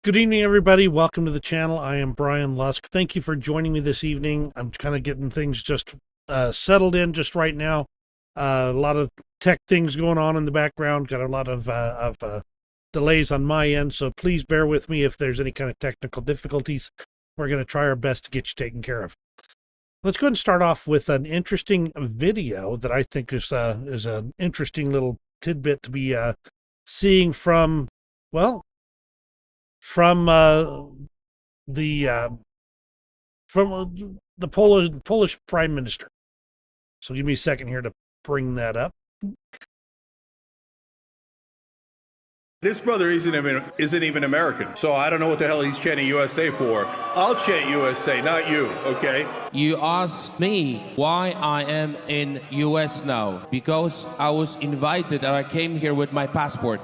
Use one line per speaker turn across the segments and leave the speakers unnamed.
Good evening, everybody. Welcome to the channel. I am Brian Lusk. Thank you for joining me this evening. I'm kind of getting things just settled in just right now. A lot of tech things going on in the background. Got a lot of delays on my end, so please bear with me if there's any kind of technical difficulties. We're going to try our best to get you taken care of. Let's go ahead and start off with an interesting video that I think is an interesting little tidbit to be seeing from, well, from the Polish Prime Minister. So give me a second here to bring that up.
This brother isn't even American, so I don't know what the hell he's chanting USA for. I'll chant USA, not you, okay?
You asked me why I am in US now, because I was invited and I came here with my passport.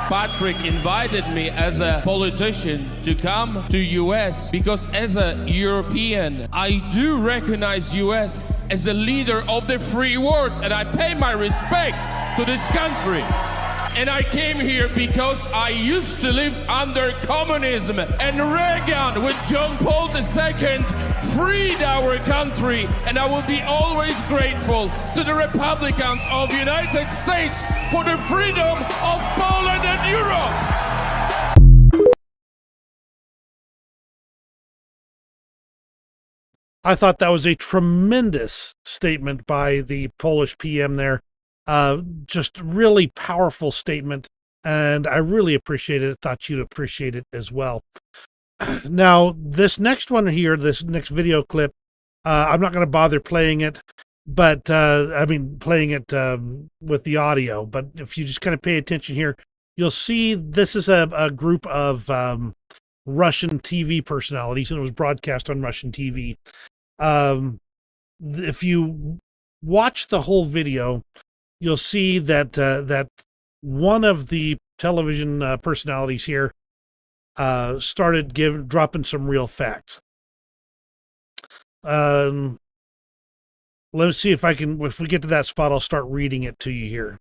Patrick invited me as a politician to come to US because as a European, I do recognize US as a leader of the free world and I pay my respect to this country. And I came here because I used to live under communism and Reagan with John Paul II freed our country, and I will be always grateful to the Republicans of the United States for the freedom of Poland and Europe.
I thought that was a tremendous statement by the Polish PM there. Just really powerful statement, and I really appreciate it. I thought you'd appreciate it as well. Now, this next one here, this next video clip, I'm not going to bother playing it, but playing it with the audio. But if you just kind of pay attention here, you'll see this is a group of Russian TV personalities, and it was broadcast on Russian TV. If you watch the whole video, you'll see that that one of the television personalities here started dropping some real facts. Let's see if we get to that spot, I'll start reading it to you here.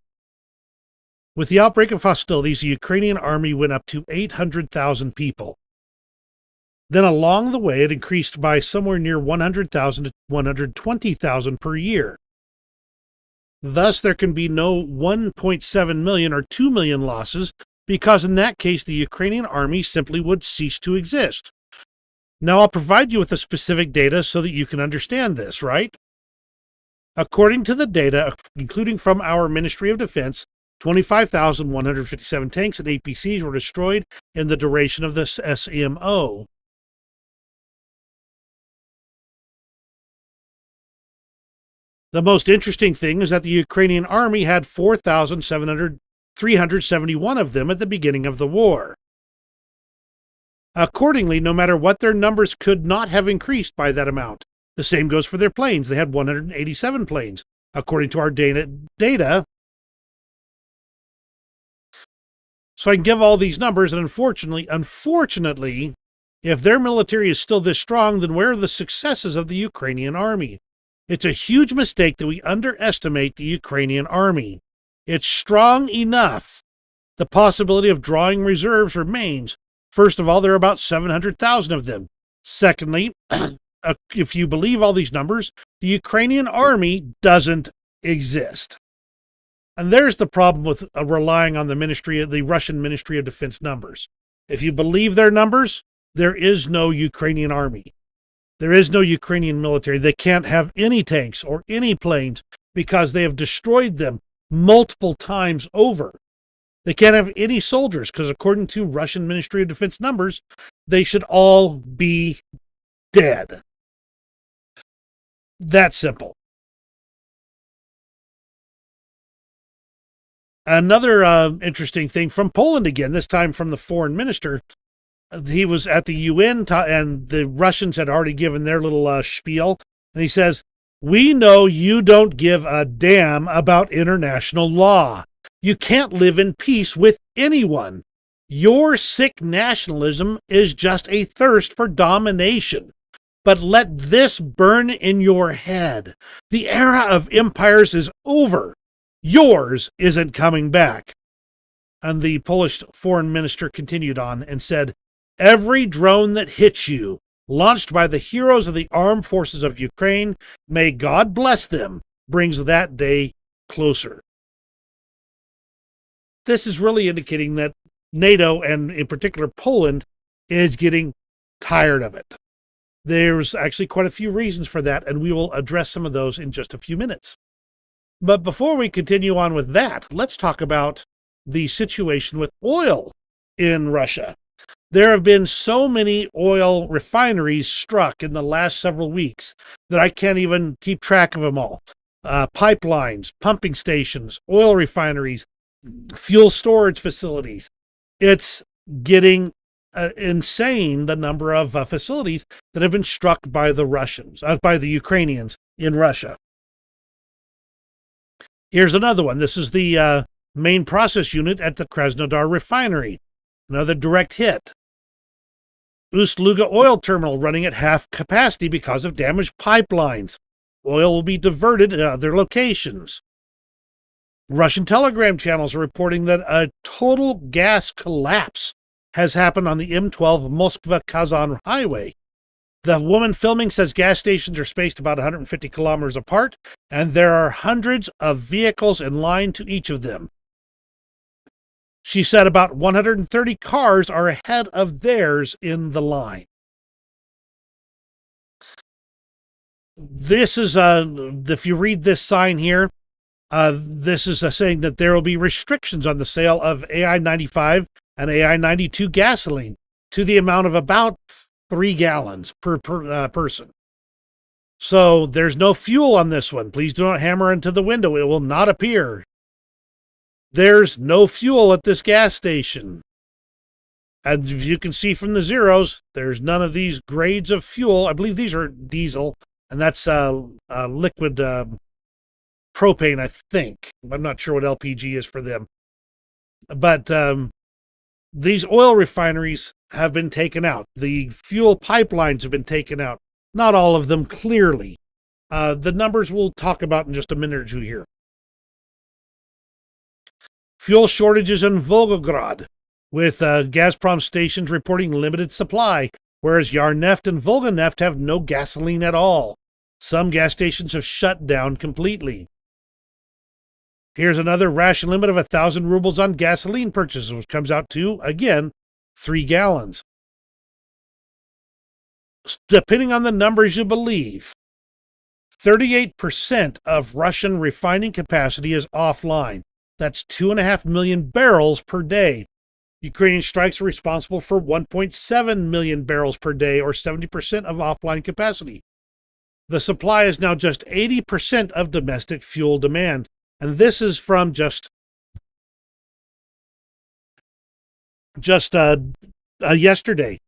With the outbreak of hostilities, the Ukrainian army went up to 800,000 people. Then along the way, it increased by somewhere near 100,000 to 120,000 per year. Thus, there can be no 1.7 million or 2 million losses, because in that case, the Ukrainian army simply would cease to exist. Now, I'll provide you with the specific data so that you can understand this, right? According to the data, including from our Ministry of Defense, 25,157 tanks and APCs were destroyed in the duration of this SMO. The most interesting thing is that the Ukrainian army had 4,371 of them at the beginning of the war. Accordingly, no matter what, their numbers could not have increased by that amount. The same goes for their planes. They had 187 planes. According to our data, so I can give all these numbers, and unfortunately, if their military is still this strong, then where are the successes of the Ukrainian army? It's a huge mistake that we underestimate the Ukrainian army. It's strong enough. The possibility of drawing reserves remains. First of all, there are about 700,000 of them. Secondly, if you believe all these numbers, the Ukrainian army doesn't exist. And there's the problem with relying on the Russian Ministry of Defense numbers. If you believe their numbers, there is no Ukrainian army. There is no Ukrainian military. They can't have any tanks or any planes because they have destroyed them multiple times over. They can't have any soldiers because according to Russian Ministry of Defense numbers, they should all be dead. That simple. Another interesting thing from Poland again, this time from the foreign minister. He was at the UN, and the Russians had already given their little spiel. And he says, "We know you don't give a damn about international law. You can't live in peace with anyone. Your sick nationalism is just a thirst for domination. But let this burn in your head. The era of empires is over. Yours isn't coming back." And the Polish foreign minister continued on and said, "Every drone that hits you, launched by the heroes of the armed forces of Ukraine, may God bless them, brings that day closer." This is really indicating that NATO, and in particular Poland, is getting tired of it. There's actually quite a few reasons for that, and we will address some of those in just a few minutes. But before we continue on with that, let's talk about the situation with oil in Russia. There have been so many oil refineries struck in the last several weeks that I can't even keep track of them all. Pipelines, pumping stations, oil refineries, fuel storage facilities. It's getting insane, the number of facilities that have been struck by the Ukrainians in Russia. Here's another one. This is the main process unit at the Krasnodar refinery. Another direct hit. Ust-Luga oil terminal running at half capacity because of damaged pipelines. Oil will be diverted to other locations. Russian telegram channels are reporting that a total gas collapse has happened on the M12 Moskva-Kazan highway. The woman filming says gas stations are spaced about 150 kilometers apart, and there are hundreds of vehicles in line to each of them. She said about 130 cars are ahead of theirs in the line. This is, if you read this sign here, this is saying that there will be restrictions on the sale of AI-95 and AI-92 gasoline to the amount of about 3 gallons per person. So there's no fuel on this one. Please do not hammer into the window. It will not appear. There's no fuel at this gas station. And as you can see from the zeros, there's none of these grades of fuel. I believe these are diesel, and that's liquid propane, I think. I'm not sure what LPG is for them. But these oil refineries have been taken out. The fuel pipelines have been taken out. Not all of them, clearly. The numbers we'll talk about in just a minute or two here. Fuel shortages in Volgograd, with Gazprom stations reporting limited supply, whereas Yarneft and Volganeft have no gasoline at all. Some gas stations have shut down completely. Here's another ration limit of 1,000 rubles on gasoline purchases, which comes out to, again, 3 gallons. Depending on the numbers you believe, 38% of Russian refining capacity is offline. That's 2.5 million barrels per day. Ukrainian strikes are responsible for 1.7 million barrels per day, or 70% of offline capacity. The supply is now just 80% of domestic fuel demand. And this is from just yesterday.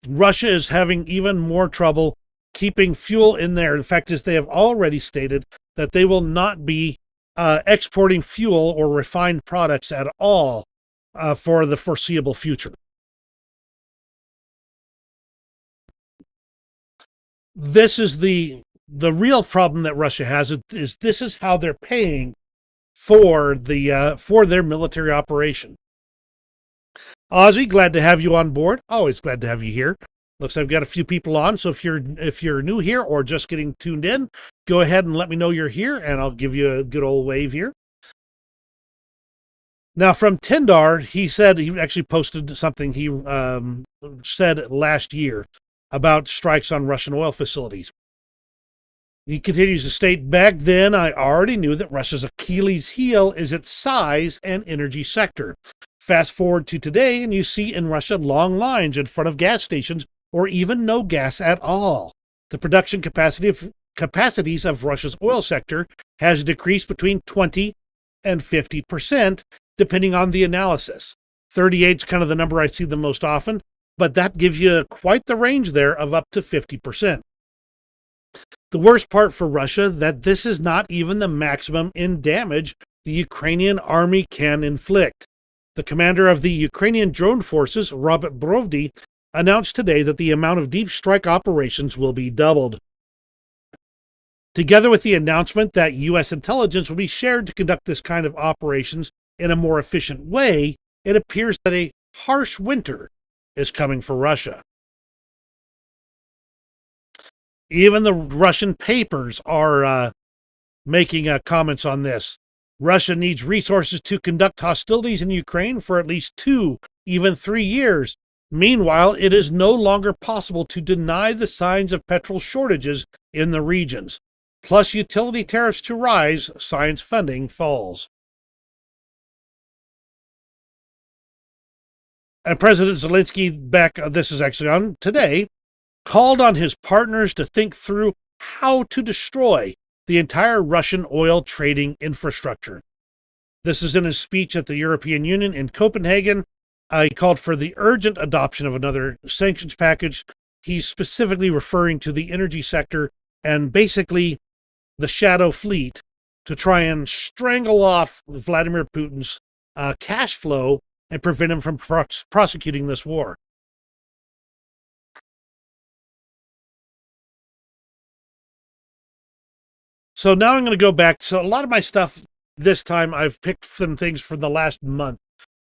Russia is having even more trouble keeping fuel in there. In fact, as they have already stated that they will not be exporting fuel or refined products at all for the foreseeable future. This is the real problem that Russia has, is this is how they're paying for their military operation. Ozzy, glad to have you on board. Always glad to have you here. Looks like I've got a few people on, so if you're new here or just getting tuned in, go ahead and let me know you're here, and I'll give you a good old wave here. Now, from Tendar, he said, he actually posted something he said last year about strikes on Russian oil facilities. He continues to state, back then I already knew that Russia's Achilles heel is its size and energy sector. Fast forward to today, and you see in Russia long lines in front of gas stations, or even no gas at all. The production capacities of Russia's oil sector has decreased between 20 and 50%, depending on the analysis. 38 is kind of the number I see the most often, but that gives you quite the range there of up to 50%. The worst part for Russia, that this is not even the maximum in damage the Ukrainian army can inflict. The commander of the Ukrainian drone forces, Robert Brovdy, announced today that the amount of deep strike operations will be doubled. Together with the announcement that U.S. intelligence will be shared to conduct this kind of operations in a more efficient way, it appears that a harsh winter is coming for Russia. Even the Russian papers are making comments on this. Russia needs resources to conduct hostilities in Ukraine for at least 2, even 3 years. Meanwhile, it is no longer possible to deny the signs of petrol shortages in the regions. Plus utility tariffs to rise, science funding falls. And President Zelensky, this is actually on today, called on his partners to think through how to destroy the entire Russian oil trading infrastructure. This is in his speech at the European Union in Copenhagen. He called for the urgent adoption of another sanctions package. He's specifically referring to the energy sector and basically the shadow fleet to try and strangle off Vladimir Putin's cash flow and prevent him from prosecuting this war. So now I'm going to go back. So a lot of my stuff this time, I've picked some things from the last month,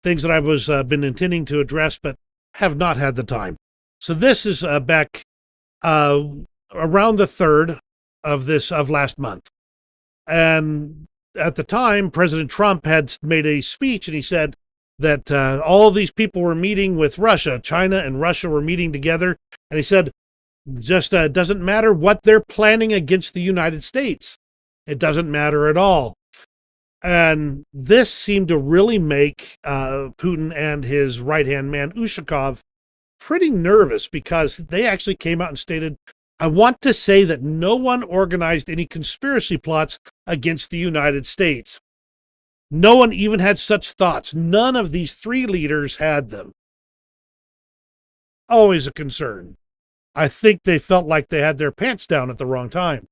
things that I was been intending to address, but have not had the time. So this is back around the 3rd of last month. And at the time, President Trump had made a speech, and he said that all these people were meeting with Russia. China and Russia were meeting together. And he said, just doesn't matter what they're planning against the United States. It doesn't matter at all. And this seemed to really make Putin and his right-hand man, Ushakov, pretty nervous, because they actually came out and stated, I want to say that no one organized any conspiracy plots against the United States. No one even had such thoughts. None of these 3 leaders had them. Always a concern. I think they felt like they had their pants down at the wrong time.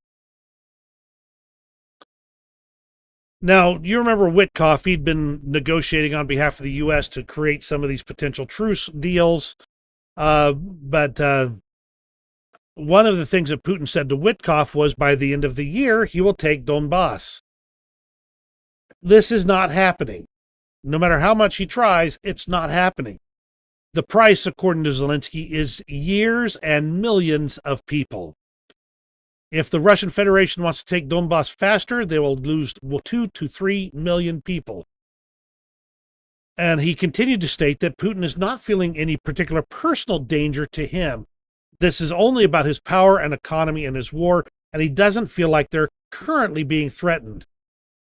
Now, you remember Witkoff, he'd been negotiating on behalf of the U.S. to create some of these potential truce deals. But one of the things that Putin said to Witkoff was by the end of the year, he will take Donbass. This is not happening. No matter how much he tries, it's not happening. The price, according to Zelensky, is years and millions of people. If the Russian Federation wants to take Donbass faster, they will lose 2 to 3 million people. And he continued to state that Putin is not feeling any particular personal danger to him. This is only about his power and economy and his war, and he doesn't feel like they're currently being threatened.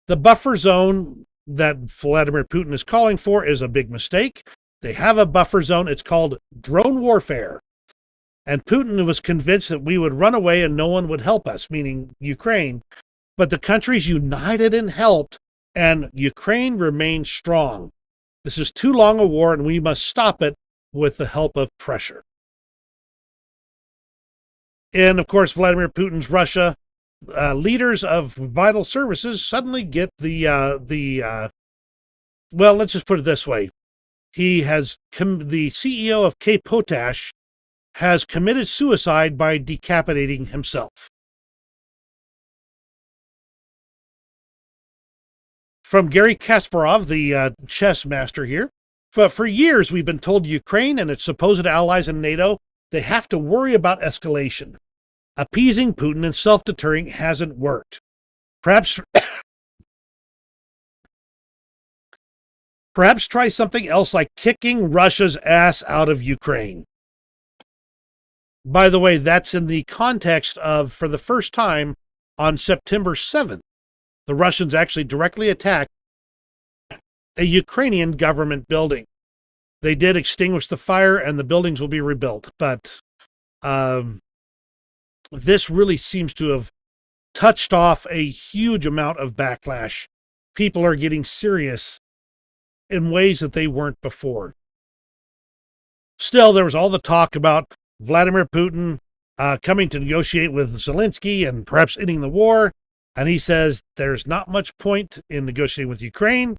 The buffer zone that Vladimir Putin is calling for is a big mistake. They have a buffer zone. It's called drone warfare. And Putin was convinced that we would run away and no one would help us, meaning Ukraine. But the countries united and helped, and Ukraine remains strong. This is too long a war, and we must stop it with the help of pressure. And, of course, Vladimir Putin's Russia, leaders of vital services suddenly get well, let's just put it this way. The CEO of K Potash has committed suicide by decapitating himself. From Gary Kasparov, the chess master here. For years, we've been told Ukraine and its supposed allies in NATO, they have to worry about escalation. Appeasing Putin and self-deterring hasn't worked. Perhaps try something else like kicking Russia's ass out of Ukraine. By the way, that's in the context of, for the first time, on September 7th, the Russians actually directly attacked a Ukrainian government building. They did extinguish the fire and the buildings will be rebuilt, but this really seems to have touched off a huge amount of backlash. People are getting serious in ways that they weren't before. Still, there was all the talk about Vladimir Putin coming to negotiate with Zelensky and perhaps ending the war. And he says there's not much point in negotiating with Ukraine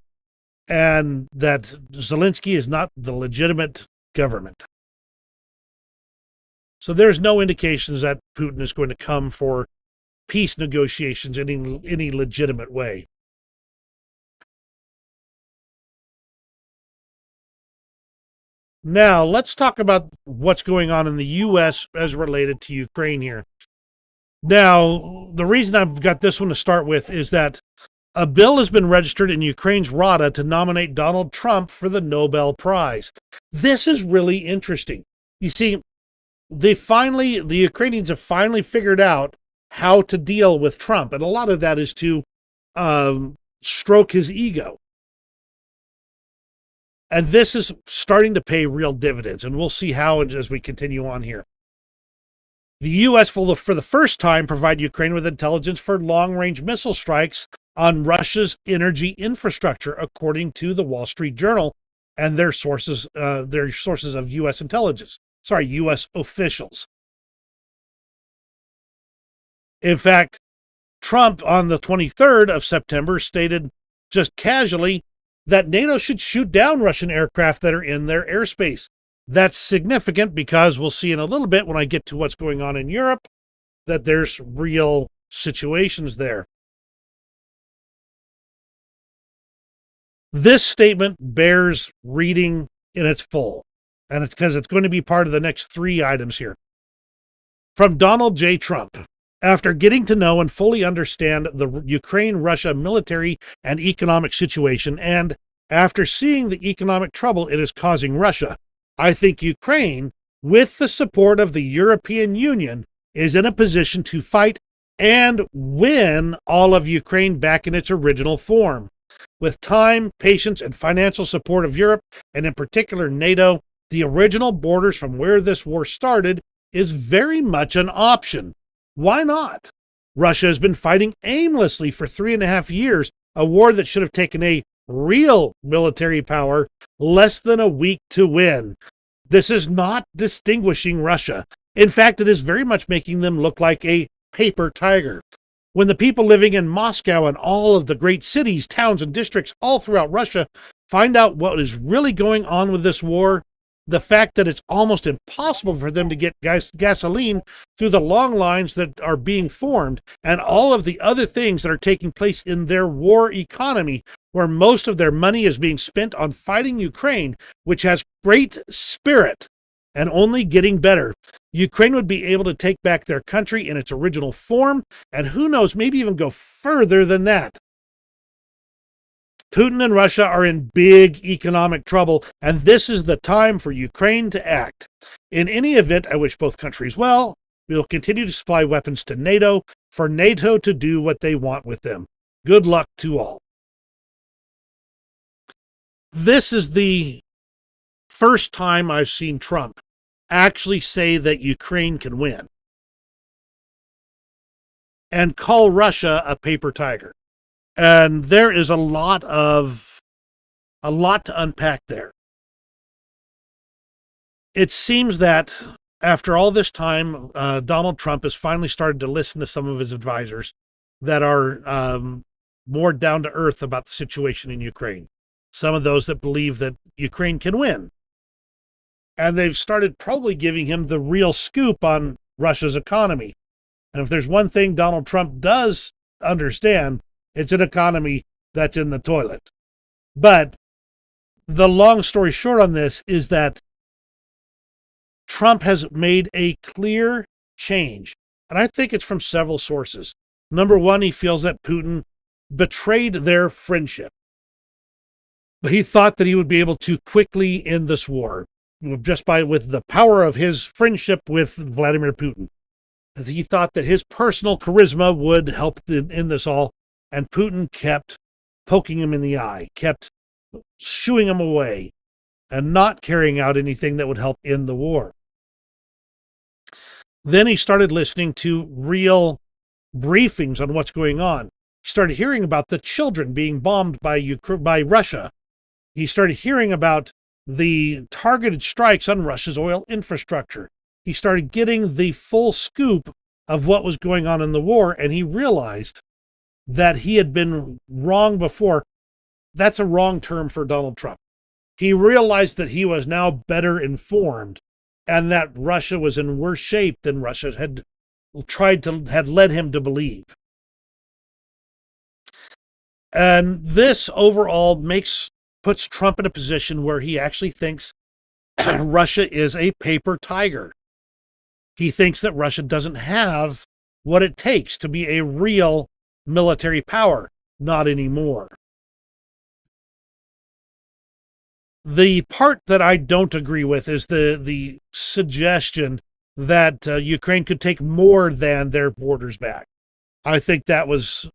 and that Zelensky is not the legitimate government. So there's no indications that Putin is going to come for peace negotiations in any legitimate way. Now, let's talk about what's going on in the U.S. as related to Ukraine here. Now, the reason I've got this one to start with is that a bill has been registered in Ukraine's Rada to nominate Donald Trump for the Nobel Prize. This is really interesting. You see, the Ukrainians have finally figured out how to deal with Trump, and a lot of that is to stroke his ego. And this is starting to pay real dividends, and we'll see how as we continue on here. The U.S. will, for the first time, provide Ukraine with intelligence for long-range missile strikes on Russia's energy infrastructure, according to the Wall Street Journal and their sources of U.S. intelligence. U.S. officials. In fact, Trump on the 23rd of September stated just casually that NATO should shoot down Russian aircraft that are in their airspace. That's significant because we'll see in a little bit when I get to what's going on in Europe that there's real situations there. This statement bears reading in its full, and it's because it's going to be part of the next 3 items here. From Donald J. Trump. After getting to know and fully understand the Ukraine-Russia military and economic situation, and after seeing the economic trouble it is causing Russia, I think Ukraine, with the support of the European Union, is in a position to fight and win all of Ukraine back in its original form. With time, patience, and financial support of Europe, and in particular NATO, the original borders from where this war started is very much an option. Why not? Russia has been fighting aimlessly for 3.5 years, a war that should have taken a real military power less than a week to win. This is not distinguishing Russia. In fact, it is very much making them look like a paper tiger. When the people living in Moscow and all of the great cities, towns, and districts all throughout Russia find out what is really going on with this war, the fact that it's almost impossible for them to get gasoline through the long lines that are being formed, and all of the other things that are taking place in their war economy, where most of their money is being spent on fighting Ukraine, which has great spirit and only getting better. Ukraine would be able to take back their country in its original form, and who knows, maybe even go further than that. Putin and Russia are in big economic trouble, and this is the time for Ukraine to act. In any event, I wish both countries well. We will continue to supply weapons to NATO for NATO to do what they want with them. Good luck to all. This is the first time I've seen Trump actually say that Ukraine can win and call Russia a paper tiger. And there is a lot to unpack there. It seems that after all this time, Donald Trump has finally started to listen to some of his advisors that are more down to earth about the situation in Ukraine. Some of those that believe that Ukraine can win. And they've started probably giving him the real scoop on Russia's economy. And if there's one thing Donald Trump does understand, it's an economy that's in the toilet. But the long story short on this is that Trump has made a clear change. And I think it's from several sources. Number one, he feels that Putin betrayed their friendship. But he thought that he would be able to quickly end this war just with the power of his friendship with Vladimir Putin. He thought that his personal charisma would help in this all. And Putin kept poking him in the eye, kept shooing him away, and not carrying out anything that would help end the war. Then he started listening to real briefings on what's going on. He started hearing about the children being bombed by Russia. He started hearing about the targeted strikes on Russia's oil infrastructure. He started getting the full scoop of what was going on in the war, and he realized that he had been wrong before. That's a wrong term for Donald Trump. He realized that he was now better informed and that Russia was in worse shape than Russia had led him to believe. And this overall puts Trump in a position where he actually thinks Russia is a paper tiger. He thinks that Russia doesn't have what it takes to be a real military power. Not anymore. The part that I don't agree with is the suggestion that Ukraine could take more than their borders back. I think that was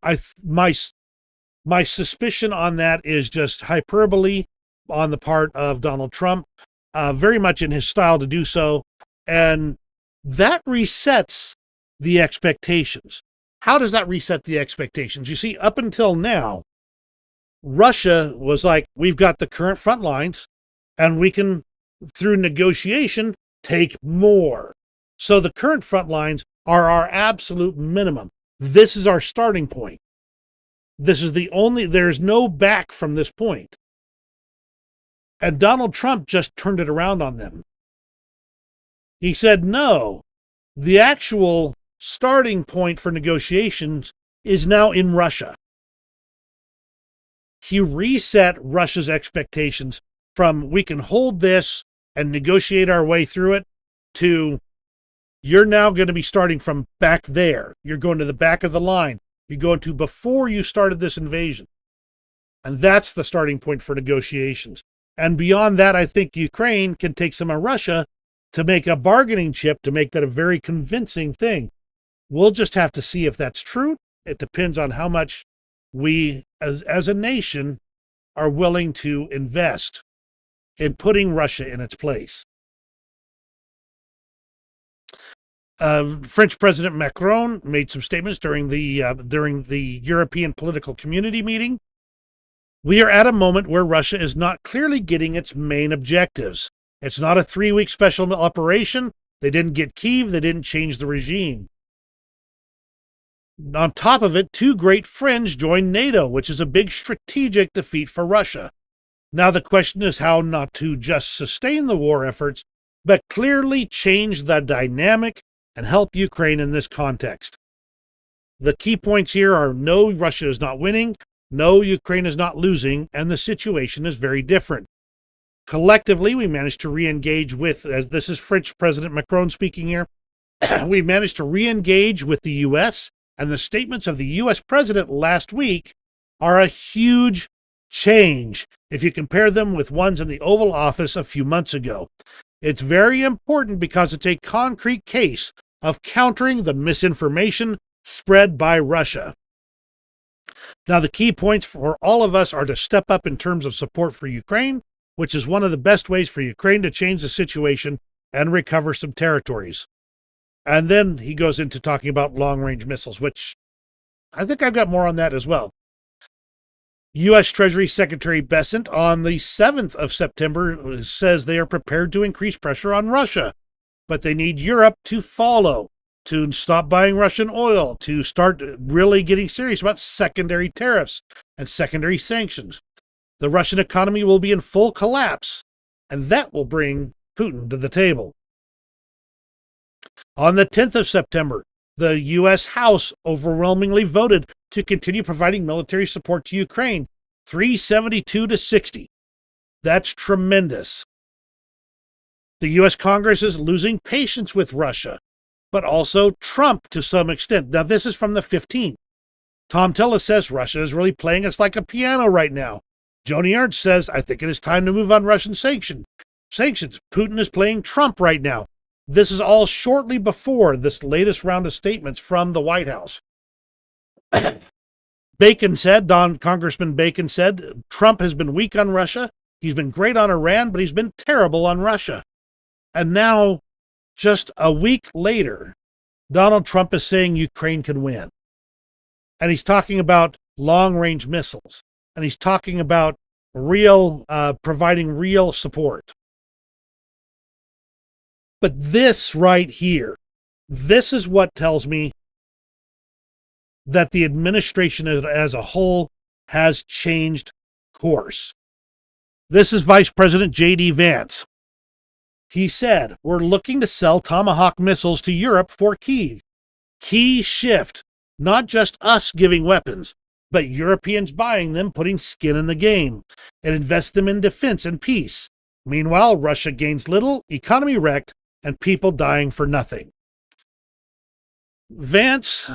my suspicion on that is just hyperbole on the part of Donald Trump, very much in his style to do so, and that resets the expectations. How does that reset the expectations? You see, up until now, Russia was like, we've got the current front lines, and we can, through negotiation, take more. So the current front lines are our absolute minimum. This is our starting point. There's no back from this point. And Donald Trump just turned it around on them. He said, no, the actual starting point for negotiations is now in Russia. He reset Russia's expectations from we can hold this and negotiate our way through it to you're now going to be starting from back there. You're going to the back of the line. You're going to before you started this invasion. And that's the starting point for negotiations. And beyond that, I think Ukraine can take some of Russia to make a bargaining chip to make that a very convincing thing. We'll just have to see if that's true. It depends on how much we, as a nation, are willing to invest in putting Russia in its place. French President Macron made some statements during the European political community meeting. We are at a moment where Russia is not clearly getting its main objectives. It's not a 3-week special operation. They didn't get Kyiv. They didn't change the regime. On top of it, 2 great friends joined NATO, which is a big strategic defeat for Russia. Now the question is how not to just sustain the war efforts, but clearly change the dynamic and help Ukraine in this context. The key points here are no, Russia is not winning, no, Ukraine is not losing, and the situation is very different. Collectively, we managed to re-engage with, as this is French President Macron speaking here, we managed to re-engage with the U.S., and the statements of the U.S. President last week are a huge change if you compare them with ones in the Oval Office a few months ago. It's very important because it's a concrete case of countering the misinformation spread by Russia. Now, the key points for all of us are to step up in terms of support for Ukraine, which is one of the best ways for Ukraine to change the situation and recover some territories. And then he goes into talking about long-range missiles, which I think I've got more on that as well. U.S. Treasury Secretary Bessent on the 7th of September says they are prepared to increase pressure on Russia, but they need Europe to follow, to stop buying Russian oil, to start really getting serious about secondary tariffs and secondary sanctions. The Russian economy will be in full collapse, and that will bring Putin to the table. On the 10th of September, the U.S. House overwhelmingly voted to continue providing military support to Ukraine, 372 to 60. That's tremendous. The U.S. Congress is losing patience with Russia, but also Trump to some extent. Now, this is from the 15th. Tom Tillis says Russia is really playing us like a piano right now. Joni Ernst says, I think it is time to move on Russian sanctions. Putin is playing Trump right now. This is all shortly before this latest round of statements from the White House. Congressman Bacon said, Trump has been weak on Russia. He's been great on Iran, but he's been terrible on Russia. And now, just a week later, Donald Trump is saying Ukraine can win. And he's talking about long-range missiles. And he's talking about providing real support. But this right here, this is what tells me that the administration as a whole has changed course. This is Vice President J.D. Vance. He said, we're looking to sell Tomahawk missiles to Europe for Kyiv. Key shift, not just us giving weapons, but Europeans buying them, putting skin in the game, and invest them in defense and peace. Meanwhile, Russia gains little, economy wrecked, and people dying for nothing. Vance,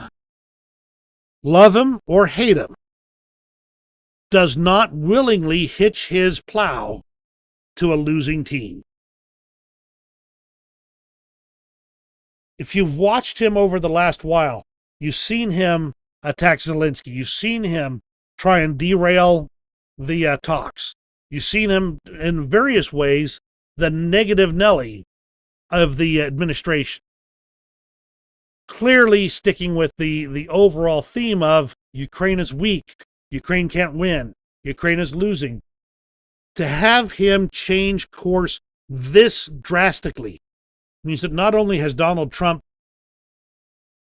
love him or hate him, does not willingly hitch his plow to a losing team. If you've watched him over the last while, you've seen him attack Zelensky. You've seen him try and derail the talks. You've seen him in various ways, the negative Nelly of the administration. Clearly sticking with the overall theme of Ukraine is weak, Ukraine can't win, Ukraine is losing. To have him change course this drastically means that not only has Donald Trump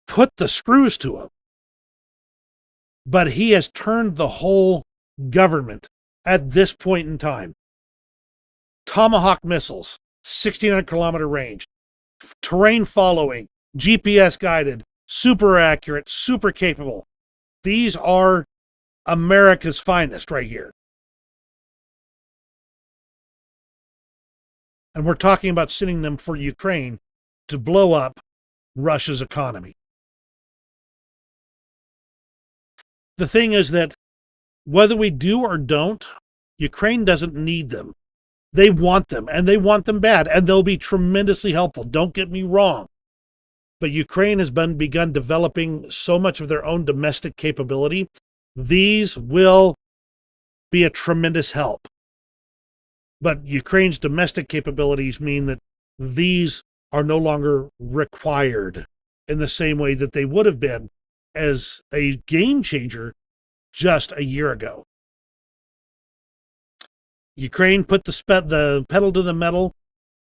put the screws to him, but he has turned the whole government at this point in time. Tomahawk missiles, 1,600-kilometer range, terrain following, GPS guided, super accurate, super capable. These are America's finest right here. And we're talking about sending them for Ukraine to blow up Russia's economy. The thing is that whether we do or don't, Ukraine doesn't need them. They want them, and they want them bad, and they'll be tremendously helpful. Don't get me wrong. But Ukraine has begun developing so much of their own domestic capability. These will be a tremendous help. But Ukraine's domestic capabilities mean that these are no longer required in the same way that they would have been as a game changer just a year ago. Ukraine put the pedal to the metal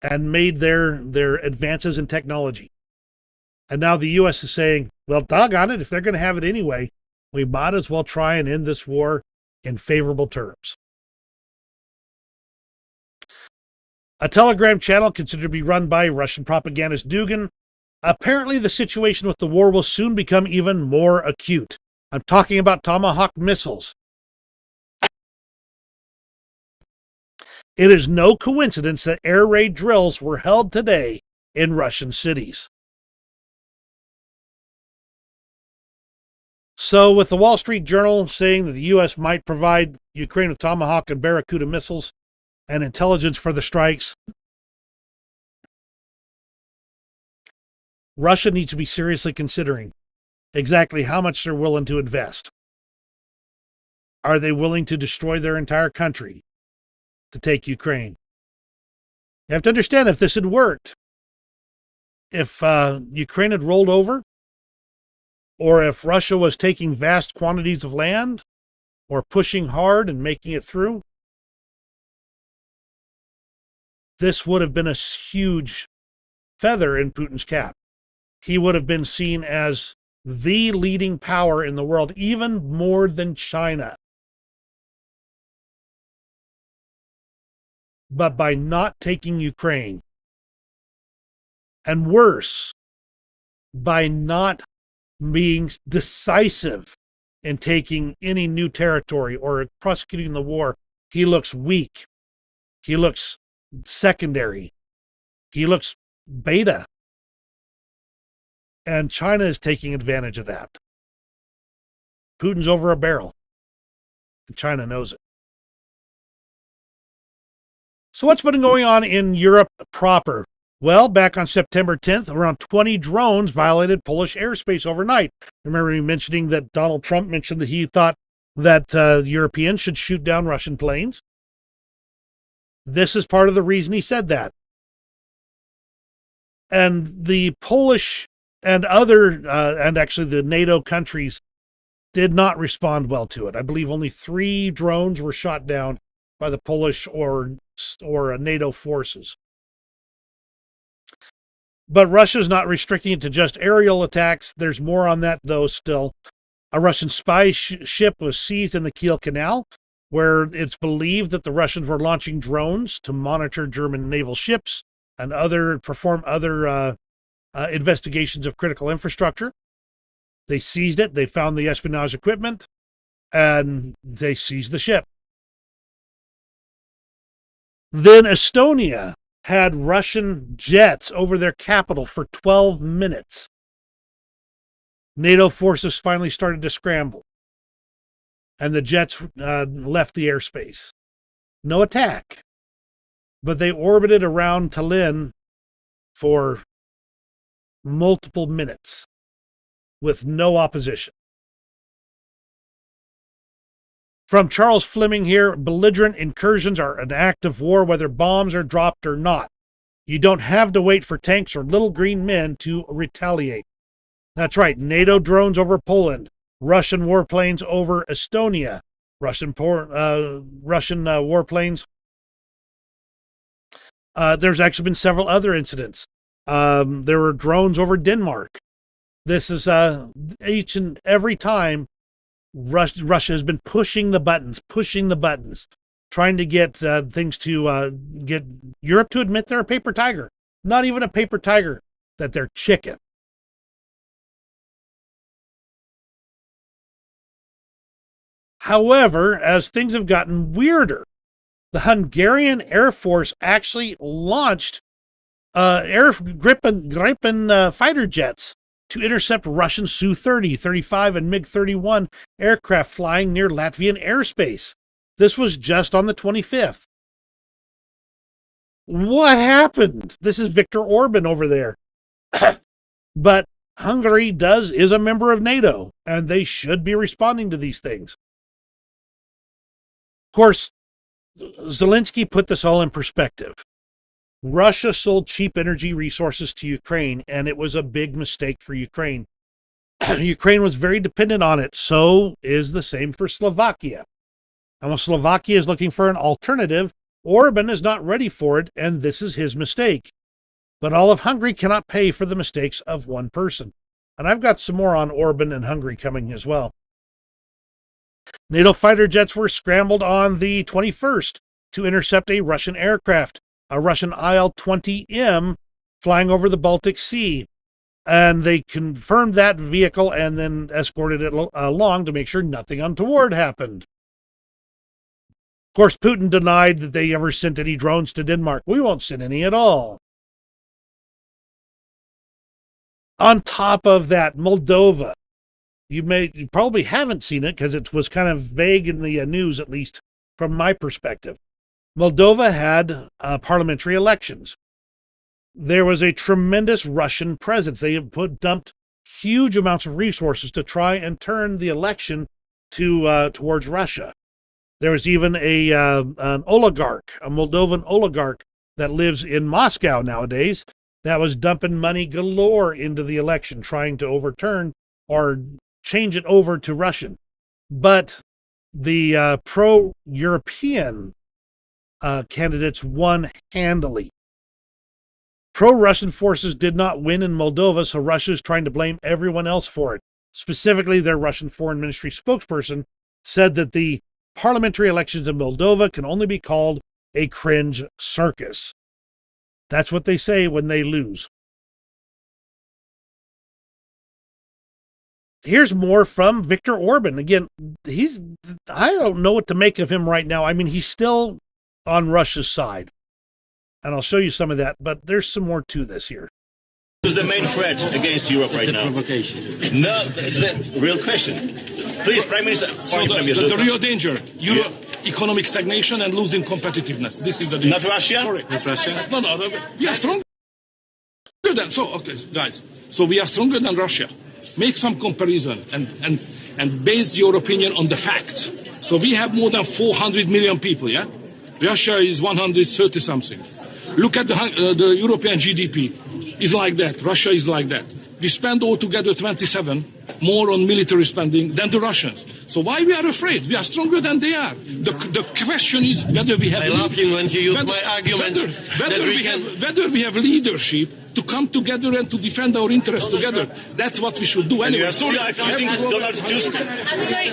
and made their advances in technology. And now the U.S. is saying, well, doggone it, if they're going to have it anyway, we might as well try and end this war in favorable terms. A Telegram channel considered to be run by Russian propagandist Dugin. Apparently, the situation with the war will soon become even more acute. I'm talking about Tomahawk missiles. It is no coincidence that air raid drills were held today in Russian cities. So, with the Wall Street Journal saying that the U.S. might provide Ukraine with Tomahawk and Barracuda missiles and intelligence for the strikes, Russia needs to be seriously considering exactly how much they're willing to invest. Are they willing to destroy their entire country to take Ukraine? You have to understand, if this had worked, if Ukraine had rolled over, or if Russia was taking vast quantities of land, or pushing hard and making it through, this would have been a huge feather in Putin's cap. He would have been seen as the leading power in the world, even more than China. But by not taking Ukraine, and worse, by not being decisive in taking any new territory or prosecuting the war, he looks weak. He looks secondary. He looks beta. And China is taking advantage of that. Putin's over a barrel. And China knows it. So what's been going on in Europe proper? Well, back on September 10th, around 20 drones violated Polish airspace overnight. Remember me mentioning that Donald Trump mentioned that he thought that Europeans should shoot down Russian planes? This is part of the reason he said that. And the Polish and other, and actually the NATO countries did not respond well to it. I believe only 3 drones were shot down by the Polish or NATO forces. But Russia's not restricting it to just aerial attacks. There's more on that, though, still. A Russian spy ship was seized in the Kiel Canal, where it's believed that the Russians were launching drones to monitor German naval ships and perform other investigations of critical infrastructure. They seized it. They found the espionage equipment, and they seized the ship. Then Estonia had Russian jets over their capital for 12 minutes. NATO forces finally started to scramble, and the jets left the airspace. No attack, but they orbited around Tallinn for multiple minutes with no opposition. From Charles Fleming here, belligerent incursions are an act of war whether bombs are dropped or not. You don't have to wait for tanks or little green men to retaliate. That's right, NATO drones over Poland, Russian warplanes over Estonia, Russian warplanes. There's actually been several other incidents. There were drones over Denmark. This is each and every time Russia has been pushing the buttons, trying to get things to get Europe to admit they're a paper tiger. Not even a paper tiger, that they're chicken. However, as things have gotten weirder, the Hungarian Air Force actually launched Gripen fighter jets to intercept Russian Su-30, 35, and MiG-31 aircraft flying near Latvian airspace. This was just on the 25th. What happened? This is Viktor Orban over there. But Hungary is a member of NATO, and they should be responding to these things. Of course, Zelensky put this all in perspective. Russia sold cheap energy resources to Ukraine, and it was a big mistake for Ukraine. Ukraine was very dependent on it. So is the same for Slovakia. And while Slovakia is looking for an alternative, Orban is not ready for it, and this is his mistake. But all of Hungary cannot pay for the mistakes of one person. And I've got some more on Orban and Hungary coming as well. NATO fighter jets were scrambled on the 21st to intercept a Russian aircraft, a Russian Il-20M flying over the Baltic Sea. And they confirmed that vehicle and then escorted it along to make sure nothing untoward happened. Of course, Putin denied that they ever sent any drones to Denmark. We won't send any at all. On top of that, Moldova. You probably haven't seen it because it was kind of vague in the news, at least from my perspective. Moldova had parliamentary elections. There was a tremendous Russian presence. They dumped huge amounts of resources to try and turn the election towards Russia. There was even an oligarch, a Moldovan oligarch that lives in Moscow nowadays, that was dumping money galore into the election, trying to overturn or change it over to Russian. But the pro-European candidates won handily. Pro-Russian forces did not win in Moldova, so Russia is trying to blame everyone else for it. Specifically, their Russian Foreign Ministry spokesperson said that the parliamentary elections in Moldova can only be called a cringe circus. That's what they say when they lose. Here's more from Viktor Orban. Again, I don't know what to make of him right now. I mean, he's still on Russia's side. And I'll show you some of that, but there's some more to this here.
Who's the main threat against Europe right now? Provocation. No, it's a real question. Please, Prime Minister.
So the real danger, economic stagnation and losing competitiveness. This is the danger.
Not Russia?
Sorry. Not Russia? No. We are stronger than... So, okay, guys. So we are stronger than Russia. Make some comparison and base your opinion on the facts. So we have more than 400 million people, yeah? Russia is 130 something. Look at the European GDP. It's like that. Russia is like that. We spend altogether 27 more on military spending than the Russians. So why we are afraid? We are stronger than they are. The question is whether we have...
I love you when you use my arguments.
Whether we have leadership to come together and to defend our interests together. That's what we should do
And you
anyway.
are still accusing Donald Tusk.
I'm sorry.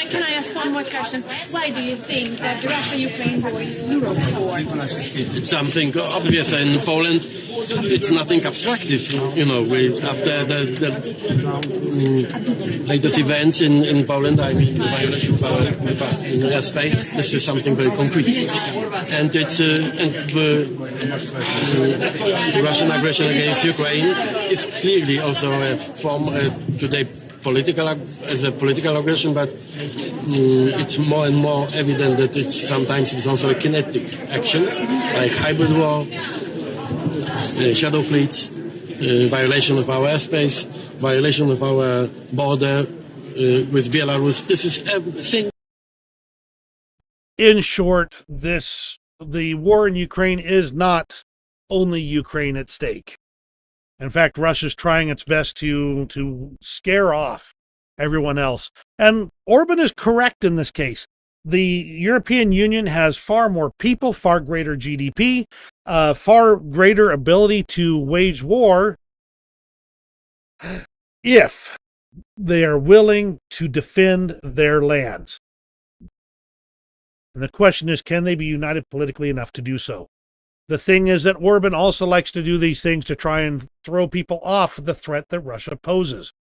Can I ask one more question? Why do you think that the Russia-Ukraine war is Europe's war?
It's something obvious in Poland. It's nothing abstractive, after the latest events in Poland, I mean, the violation of our airspace, this is something very concrete. And it's the Russian aggression against Ukraine is clearly also a form today as a political aggression, but it's more and more evident that sometimes it's also a kinetic action, like hybrid war, shadow fleets, violation of our airspace, violation of our border with Belarus. This is everything.
In short, the war in Ukraine is not only Ukraine at stake. In fact, Russia's trying its best to scare off everyone else. And Orban is correct in this case. The European Union has far more people, far greater GDP, far greater ability to wage war if they are willing to defend their lands. And the question is, can they be united politically enough to do so? The thing is that Orban also likes to do these things to try and throw people off the threat that Russia poses.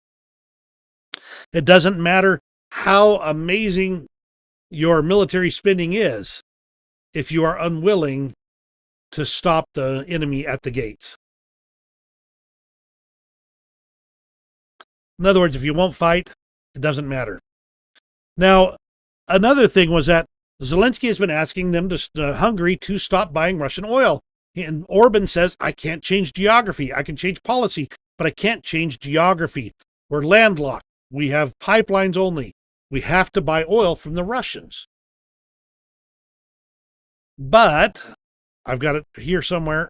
It doesn't matter how amazing your military spending is if you are unwilling to stop the enemy at the gates. In other words, if you won't fight, it doesn't matter. Now, another thing was that Zelensky has been asking them Hungary to stop buying Russian oil. And Orban says, I can't change geography. I can change policy, but I can't change geography. We're landlocked. We have pipelines only. We have to buy oil from the Russians. But, I've got it here somewhere.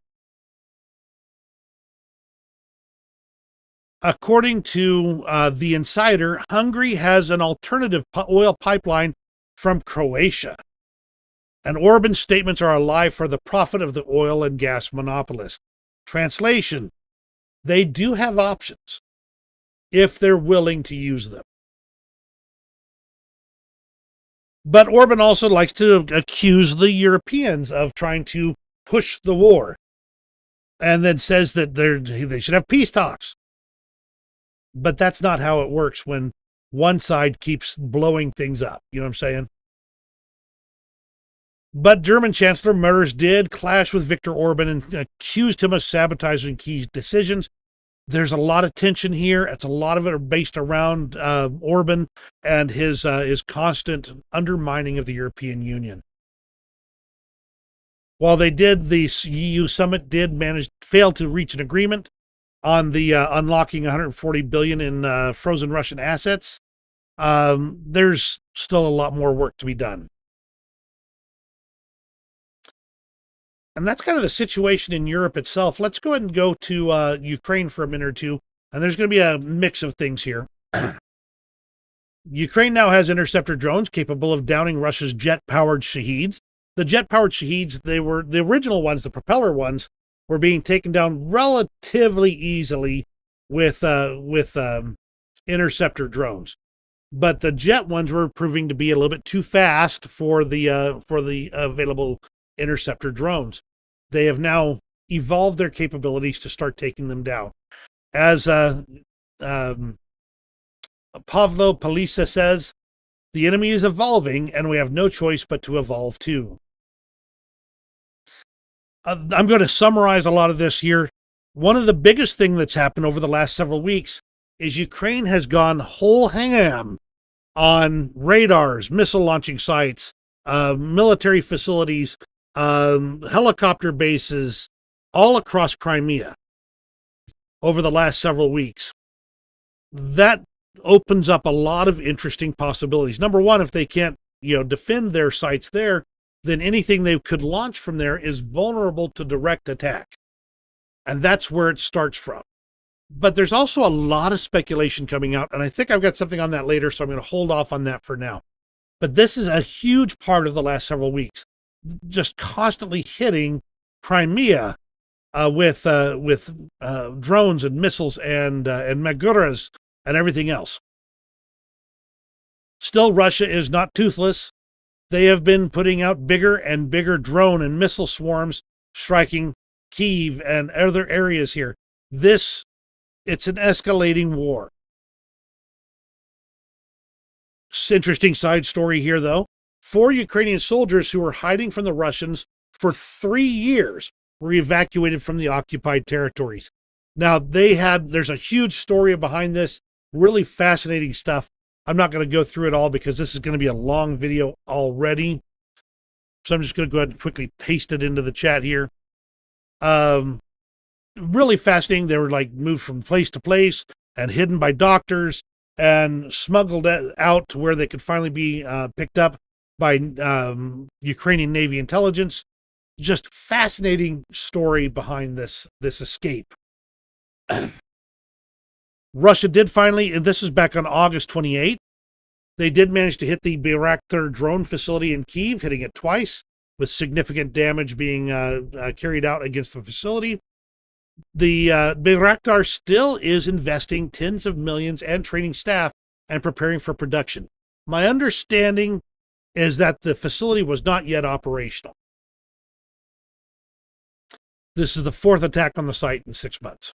According to The Insider, Hungary has an alternative oil pipeline from Croatia. And Orban's statements are a lie for the profit of the oil and gas monopolist. Translation, they do have options if they're willing to use them. But Orban also likes to accuse the Europeans of trying to push the war and then says that they should have peace talks. But that's not how it works when one side keeps blowing things up. You know what I'm saying? But German Chancellor Merz did clash with Viktor Orban and accused him of sabotaging key decisions. There's a lot of tension here. It's a lot of it based around Orban and his constant undermining of the European Union. While the EU summit fail to reach an agreement on the unlocking 140 billion in frozen Russian assets, there's still a lot more work to be done. And that's kind of the situation in Europe itself. Let's go ahead and go to Ukraine for a minute or two. And there's going to be a mix of things here. Ukraine now has interceptor drones capable of downing Russia's jet-powered Shaheeds. The jet-powered Shaheeds, they were the original ones, the propeller ones, were being taken down relatively easily with interceptor drones. But the jet ones were proving to be a little bit too fast for the available interceptor drones. They have now evolved their capabilities to start taking them down. As Pavlo Palisa says, the enemy is evolving and we have no choice but to evolve too. I'm going to summarize a lot of this here. One of the biggest things that's happened over the last several weeks is Ukraine has gone whole ham on radars, missile launching sites, military facilities, helicopter bases all across Crimea over the last several weeks. That opens up a lot of interesting possibilities. Number one, if they can't, defend their sites there, then anything they could launch from there is vulnerable to direct attack. And that's where it starts from. But there's also a lot of speculation coming out, and I think I've got something on that later, so I'm going to hold off on that for now. But this is a huge part of the last several weeks, just constantly hitting Crimea with drones and missiles and Maguras and everything else. Still, Russia is not toothless. They have been putting out bigger and bigger drone and missile swarms, striking Kyiv and other areas here. It's an escalating war. Interesting side story here, though. 4 Ukrainian soldiers who were hiding from the Russians for 3 years were evacuated from the occupied territories. Now, there's a huge story behind this, really fascinating stuff. I'm not going to go through it all because this is going to be a long video already. So I'm just going to go ahead and quickly paste it into the chat here. Really fascinating. They were like moved from place to place and hidden by doctors and smuggled out to where they could finally be picked up by Ukrainian Navy intelligence. Just fascinating story behind this escape. Russia did finally, and this is back on August 28th, they did manage to hit the Bayraktar drone facility in Kyiv, hitting it twice, with significant damage being carried out against the facility. The Bayraktar still is investing tens of millions and training staff and preparing for production. My understanding is that the facility was not yet operational. This is the 4th attack on the site in 6 months.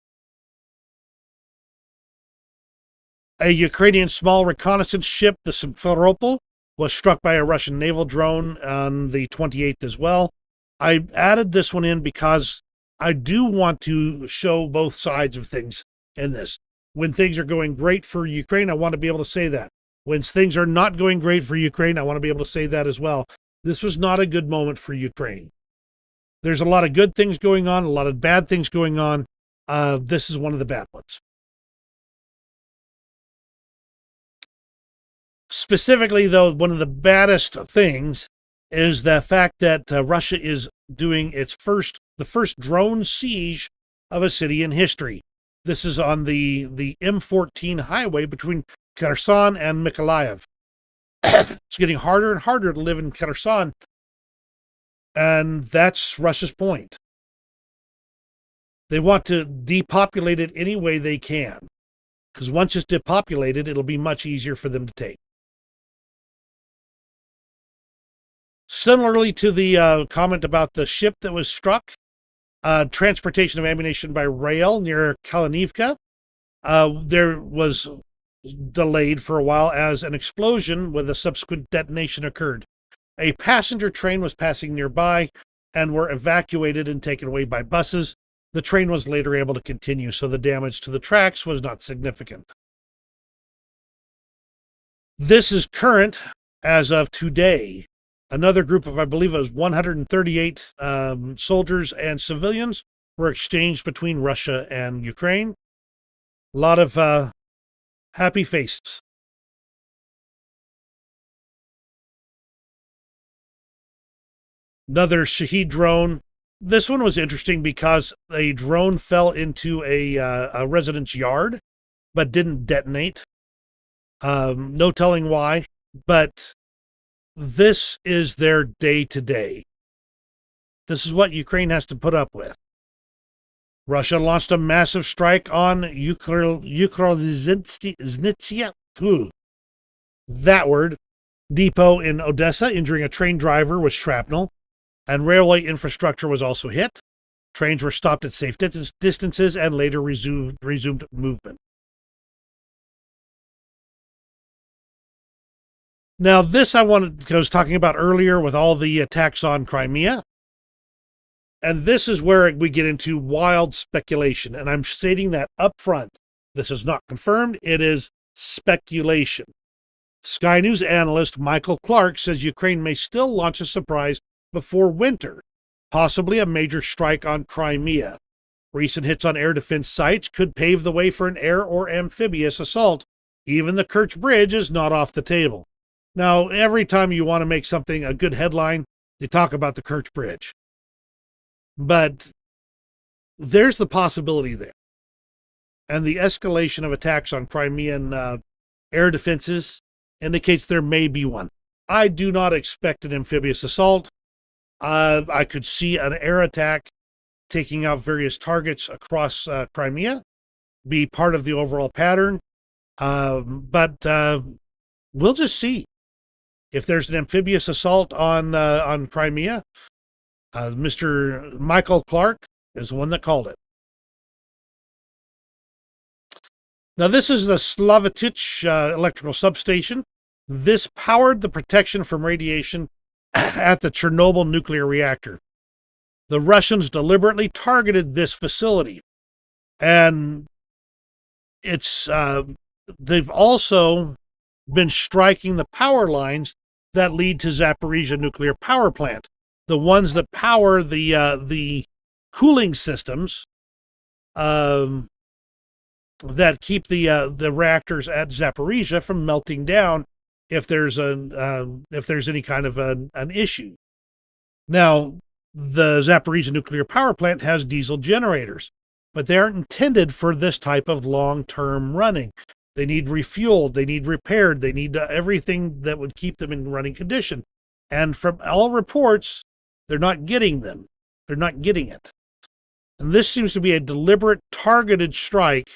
A Ukrainian small reconnaissance ship, the Simferopol, was struck by a Russian naval drone on the 28th as well. I added this one in because I do want to show both sides of things in this. When things are going great for Ukraine, I want to be able to say that. When things are not going great for Ukraine, I want to be able to say that as well. This was not a good moment for Ukraine. There's a lot of good things going on, a lot of bad things going on. This is one of the bad ones. Specifically, though, one of the baddest things is the fact that Russia is doing the first drone siege of a city in history. This is on the M14 highway between Kherson and Mykolaiv. It's getting harder and harder to live in Kherson, and that's Russia's point. They want to depopulate it any way they can, because once it's depopulated, it'll be much easier for them to take. Similarly to the comment about the ship that was struck, transportation of ammunition by rail near Kalinivka, there was delayed for a while as an explosion with a subsequent detonation occurred. A passenger train was passing nearby and were evacuated and taken away by buses. The train was later able to continue, so the damage to the tracks was not significant. This is current as of today. Another group of, I believe it was 138 soldiers and civilians were exchanged between Russia and Ukraine. A lot of happy faces. Another Shahed drone. This one was interesting because a drone fell into a resident's yard, but didn't detonate. No telling why, but this is their day-to-day. This is what Ukraine has to put up with. Russia launched a massive strike on Ukroznitsia, that word, depot in Odessa, injuring a train driver with shrapnel, and railway infrastructure was also hit. Trains were stopped at safe distances and later resumed movement. Now, this I was talking about earlier with all the attacks on Crimea. And this is where we get into wild speculation. And I'm stating that up front. This is not confirmed. It is speculation. Sky News analyst Michael Clark says Ukraine may still launch a surprise before winter, possibly a major strike on Crimea. Recent hits on air defense sites could pave the way for an air or amphibious assault. Even the Kerch Bridge is not off the table. Now, every time you want to make something a good headline, they talk about the Kerch Bridge. But there's the possibility there. And the escalation of attacks on Crimean air defenses indicates there may be one. I do not expect an amphibious assault. I could see an air attack taking out various targets across Crimea, be part of the overall pattern. But we'll just see if there's an amphibious assault on Crimea. Mr. Michael Clark is the one that called it. Now, this is the Slavetich electrical substation. This powered the protection from radiation at the Chernobyl nuclear reactor. The Russians deliberately targeted this facility, and they've also been striking the power lines that lead to Zaporizhia nuclear power plant, the ones that power the cooling systems that keep the reactors at Zaporizhia from melting down if there's any kind of an issue. Now, the Zaporizhia nuclear power plant has diesel generators, but they aren't intended for this type of long-term running. They need refueled, they need repaired, they need everything that would keep them in running condition. And from all reports, they're not getting them. They're not getting it. And this seems to be a deliberate, targeted strike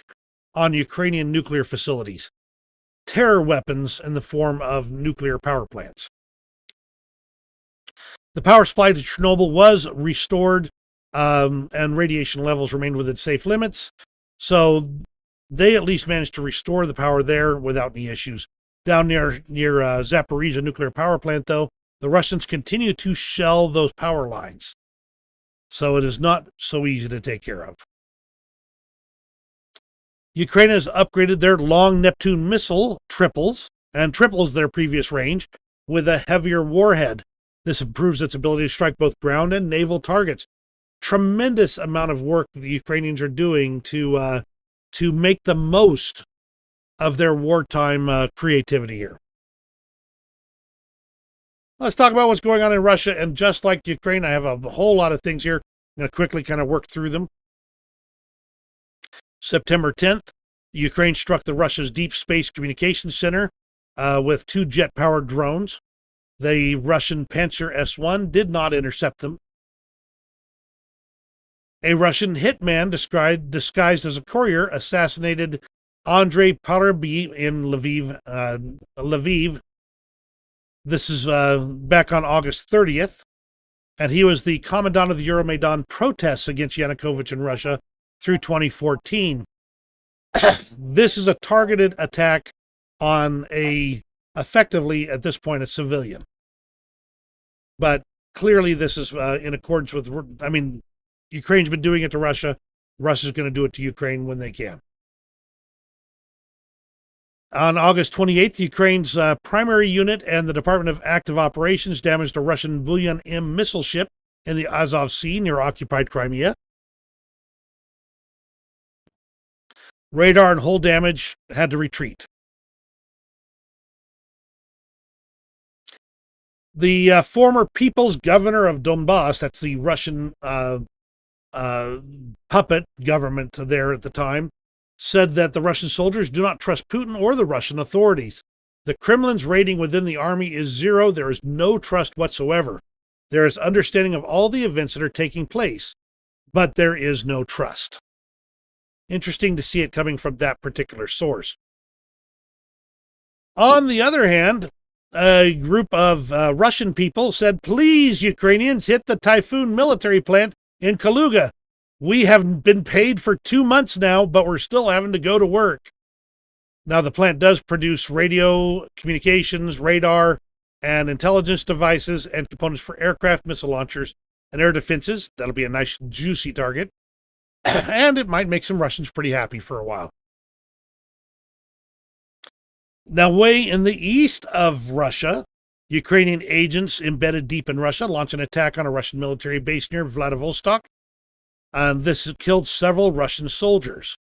on Ukrainian nuclear facilities. Terror weapons in the form of nuclear power plants. The power supply to Chernobyl was restored, and radiation levels remained within safe limits. So they at least managed to restore the power there without any issues. Down near Zaporizhia nuclear power plant, though, the Russians continue to shell those power lines. So it is not so easy to take care of. Ukraine has upgraded their long Neptune missile triples their previous range with a heavier warhead. This improves its ability to strike both ground and naval targets. Tremendous amount of work that the Ukrainians are doing to make the most of their wartime creativity here. Let's talk about what's going on in Russia. And just like Ukraine, I have a whole lot of things here. I'm going to quickly kind of work through them. September 10th, Ukraine struck the Russia's Deep Space Communications Center with 2 jet-powered drones. The Russian Pantsir S-1 did not intercept them. A Russian hitman disguised as a courier assassinated Andrei Parubiy in Lviv. This is back on August 30th, and he was the commandant of the Euromaidan protests against Yanukovych in Russia through 2014. This is a targeted attack on effectively, at this point, a civilian. But clearly this is in accordance with, Ukraine's been doing it to Russia. Russia's going to do it to Ukraine when they can. On August 28th, Ukraine's primary unit and the Department of Active Operations damaged a Russian Buyan M missile ship in the Azov Sea near occupied Crimea. Radar and hull damage, had to retreat. The former People's Governor of Donbass, that's the Russian puppet government there at the time, said that the Russian soldiers do not trust Putin or the Russian authorities. The Kremlin's rating within the army is zero. There is no trust whatsoever. There is understanding of all the events that are taking place, but there is no trust. Interesting to see it coming from that particular source. On the other hand, a group of Russian people said, "Please, Ukrainians, hit the Typhoon military plant in Kaluga. We have been paid for 2 months now, but we're still having to go to work." Now, the plant does produce radio communications, radar, and intelligence devices and components for aircraft, missile launchers, and air defenses. That'll be a nice, juicy target. And it might make some Russians pretty happy for a while. Now, way in the east of Russia, Ukrainian agents embedded deep in Russia launched an attack on a Russian military base near Vladivostok. And this killed several Russian soldiers.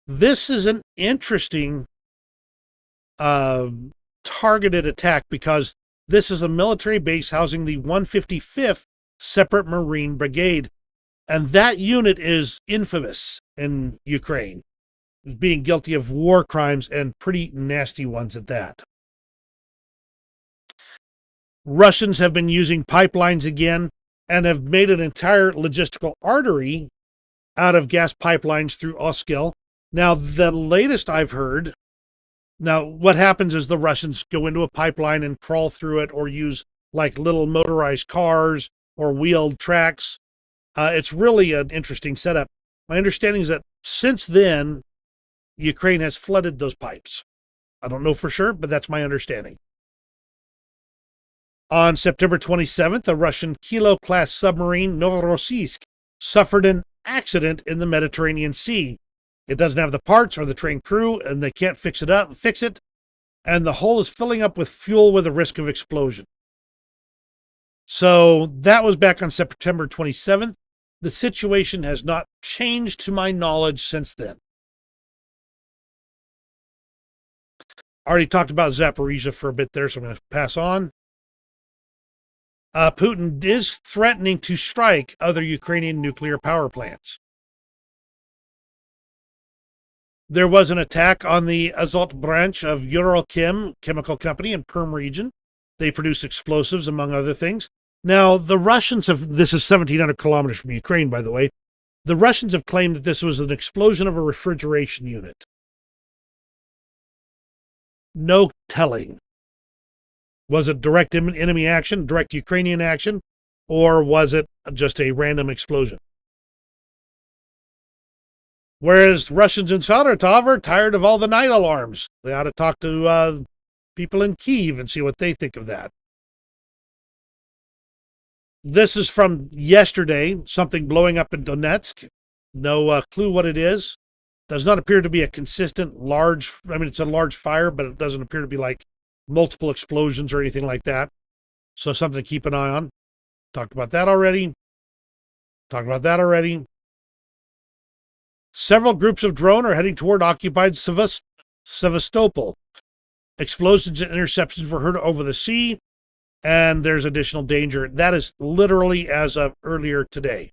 This is an interesting targeted attack because this is a military base housing the 155th Separate Marine Brigade. And that unit is infamous in Ukraine, being guilty of war crimes and pretty nasty ones at that. Russians have been using pipelines again and have made an entire logistical artery out of gas pipelines through Oskil. Now, the latest I've heard, now what happens is the Russians go into a pipeline and crawl through it or use like little motorized cars or wheeled tracks. It's really an interesting setup. My understanding is that since then, Ukraine has flooded those pipes. I don't know for sure, but that's my understanding. On September 27th, a Russian Kilo-class submarine, Novorossiysk, suffered an accident in the Mediterranean Sea. It doesn't have the parts or the trained crew, and they can't fix it, and the hull is filling up with fuel with a risk of explosion. So that was back on September 27th. The situation has not changed to my knowledge since then. Already talked about Zaporizhia for a bit there, so I'm going to pass on. Putin is threatening to strike other Ukrainian nuclear power plants. There was an attack on the Azot branch of Uralchem chemical company in Perm region. They produce explosives, among other things. Now, the Russians have, this is 1,700 kilometers from Ukraine, by the way. The Russians have claimed that this was an explosion of a refrigeration unit. No telling. Was it direct enemy action, direct Ukrainian action, or was it just a random explosion? Whereas Russians in Saratov are tired of all the night alarms. They ought to talk to people in Kyiv and see what they think of that. This is from yesterday, something blowing up in Donetsk. No clue what it is. Does not appear to be a consistent large, it's a large fire, but it doesn't appear to be like multiple explosions or anything like that. So something to keep an eye on. Talked about that already. Several groups of drone are heading toward occupied Sevastopol. Explosions and interceptions were heard over the sea, and there's additional danger. That is literally as of earlier today.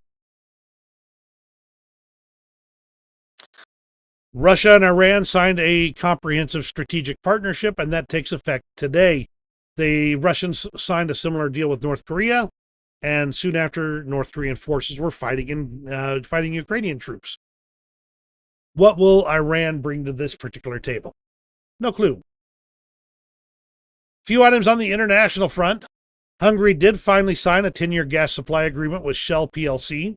Russia and Iran signed a comprehensive strategic partnership, and that takes effect today. The Russians signed a similar deal with North Korea, and soon after, North Korean forces were fighting Ukrainian troops. What will Iran bring to this particular table? No clue. Few items on the international front. Hungary did finally sign a 10-year gas supply agreement with Shell plc.